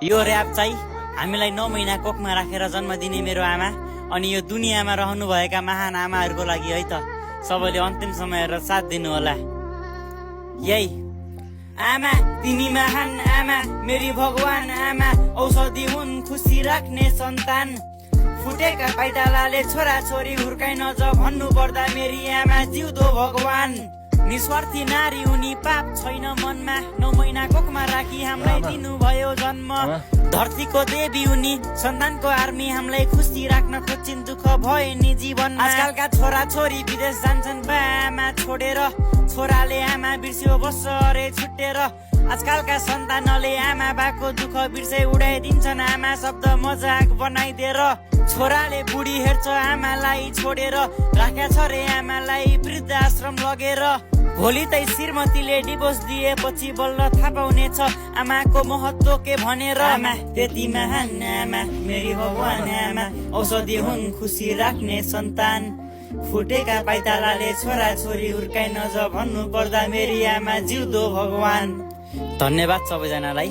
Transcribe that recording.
यो र्याप चाहिँ हामीलाई 9 महिना कोखमा राखेर जन्म दिने मेरो आमा अनि यो दुनियाँमा रहनुभएका महान आमाहरूको लागि है त सबैले अन्तिम समय हेरेर साथ दिनु होला। यही आमा तिमी महान आमा मेरी भगवान आमा औषधि हुन् खुसी राख्ने सन्तान फुटेका पाइतालाले छोरा छोरी हुर्काइ नज भन्नु पर्दा मेरी आमा जिउँदो भगवान निस्वार्थी नारी उनी पाप छैन मनमा 9 महिना कोखमा राखी हामीलाई दिनुभयो जन्म धरतीको देवी उनी सन्तानको आर्मी हामीलाई खुसी राख्न खोज्छिन् दुःख भए नि जीवन आजकलका छोरा छोरी विदेश जान्छन् बा आमा छोडेर छोराले आमा बिर्स्यो बसरे छुटेर आजकलका सन्तानले आमा बाको दुःख बिर्से उडाइदिन्छन् आमा शब्द मजाक बनाइदिएर छोराले बुढी हेर्छ आमालाई छोडेर राख्या छ रे आमालाई वृद्ध आश्रम लगेर भोलि तै श्रीमतीले डिभोर्स दिएपछि बल्ल थाहा पाउनेछ आमाको महत्व के भनेर आमा त्यति महान आमा मेरी भगवान आमा औषधि हुन् खुसी राख्ने सन्तान फुटेका पाइतालाले छोरा छोरी हुर्काइ नज भन्नु पर्दा मेरी आमा जिउँदो भगवान। धन्यवाद सबैजनालाई।